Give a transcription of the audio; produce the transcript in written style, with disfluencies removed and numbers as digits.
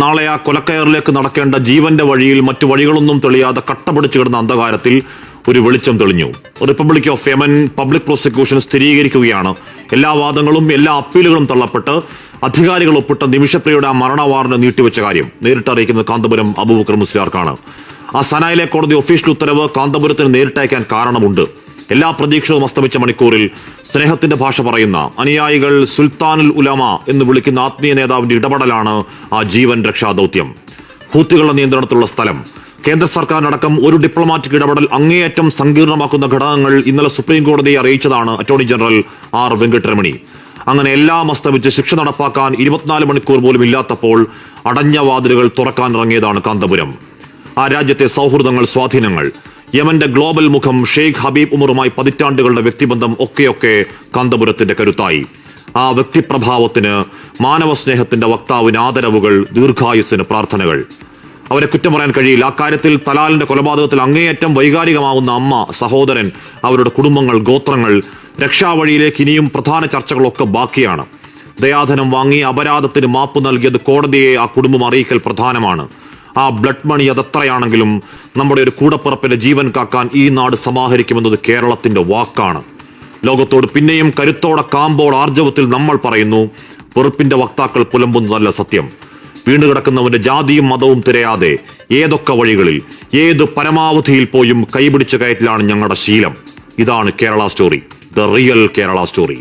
നാളെ ആ കൊലക്കയറിലേക്ക് നടക്കേണ്ട ജീവന്റെ വഴിയിൽ മറ്റു വഴികളൊന്നും തെളിയാതെ കട്ടപിടിച്ചു കിടന്ന അന്ധകാരത്തിൽ ഒരു വെളിച്ചം തെളിഞ്ഞു. Republic of Yemen public prosecution സ്ഥിരീകരിക്കുകയാണ്. എല്ലാ വാദങ്ങളും എല്ലാ അപ്പീലുകളും തള്ളപ്പെട്ട് അധികാരികൾ ഒപ്പിട്ട നിമിഷപ്രിയയുടെ ആ മരണ വാറന്റ് നീട്ടിവെച്ച കാര്യം നേരിട്ട് അറിയിക്കുന്നത് കാന്തപുരം അബൂബക്കർ മുസ്ലിയാർക്കാണ്. ആ സനായിലെ കോടതി ഒഫീഷ്യൽ ഉത്തരവ് കാന്തപുരത്തിന് നേരിട്ടയക്കാൻ കാരണമുണ്ട്. എല്ലാ പ്രതീക്ഷകളും അസ്തമിച്ച മണിക്കൂറിൽ സ്നേഹത്തിന്റെ ഭാഷ പറയുന്ന അനുയായികൾ സുൽത്താനുൽ ഉലമ എന്ന് വിളിക്കുന്ന ആത്മീയ നേതാവിന്റെ ഇടപെടലാണ് ആ ജീവൻ രക്ഷാ ദൌത്യം. ഹൂത്തികളുടെ നിയന്ത്രണത്തിലുള്ള സ്ഥലം, കേന്ദ്ര സർക്കാരിനടക്കം ഒരു ഡിപ്ലോമാറ്റിക് ഇടപെടൽ അങ്ങേയറ്റം സങ്കീർണമാക്കുന്ന ഘടകങ്ങൾ ഇന്നലെ സുപ്രീം കോടതിയെ അറിയിച്ചതാണ് അറ്റോർണി ജനറൽ ആർ വെങ്കട്ടരമണി. അങ്ങനെ എല്ലാം അസ്തമിച്ച് ശിക്ഷ നടപ്പാക്കാൻ 24 മണിക്കൂർ പോലും ഇല്ലാത്തപ്പോൾ അടഞ്ഞ വാതിലുകൾ തുറക്കാനിറങ്ങിയതാണ് കാന്തപുരം. ആ രാജ്യത്തെ സൗഹൃദങ്ങൾ, സ്വാധീനങ്ങൾ, യമന്റെ ഗ്ലോബൽ മുഖം ഷെയ്ഖ് ഹബീബ് ഉമറുമായി പതിറ്റാണ്ടുകളുടെ വ്യക്തിബന്ധം ഒക്കെയൊക്കെ കാന്തപുരത്തിന്റെ കരുത്തായി. ആ വ്യക്തിപ്രഭാവത്തിന്, മാനവ സ്നേഹത്തിന്റെ വക്താവിന് ആദരവുകൾ, ദീർഘായുസ്സിന് പ്രാർത്ഥനകൾ. അവരെ കുറ്റം പറയാൻ കഴിയില്ല. അക്കാര്യത്തിൽ തലാലിന്റെ കൊലപാതകത്തിൽ അങ്ങേയറ്റം വൈകാരികമാവുന്ന അമ്മ, സഹോദരൻ, അവരുടെ കുടുംബങ്ങൾ, ഗോത്രങ്ങൾ, രക്ഷാവഴിയിലേക്ക് ഇനിയും പ്രധാന ചർച്ചകളൊക്കെ ബാക്കിയാണ്. ദയാധനം വാങ്ങി അപരാധത്തിന് മാപ്പ് നൽകിയത് കോടതിയെ ആ കുടുംബം അറിയിക്കൽ പ്രധാനമാണ്. ആ ബ്ലഡ് മണി അതെത്രയാണെങ്കിലും നമ്മുടെ ഒരു കൂടപ്പിറപ്പിന്റെ ജീവൻ കാക്കാൻ ഈ നാട് സമാഹരിക്കുമെന്നത് കേരളത്തിന്റെ വാക്കാണ്. ലോകത്തോട് പിന്നെയും കരുത്തോടെ, കാമ്പോട്, ആർജവത്തിൽ നമ്മൾ പറയുന്നു, വെറുപ്പിന്റെ വക്താക്കൾ പുലമ്പുന്നതല്ല സത്യം. വീണ്ടുകിടക്കുന്നവന്റെ ജാതിയും മതവും തിരയാതെ ഏതൊക്കെ വഴികളിൽ, ഏത് പരമാവധിയിൽ പോയും കൈപിടിച്ച കയറ്റിലാണ് ഞങ്ങളുടെ ശീലം. ഇതാണ് Kerala story, the real Kerala story.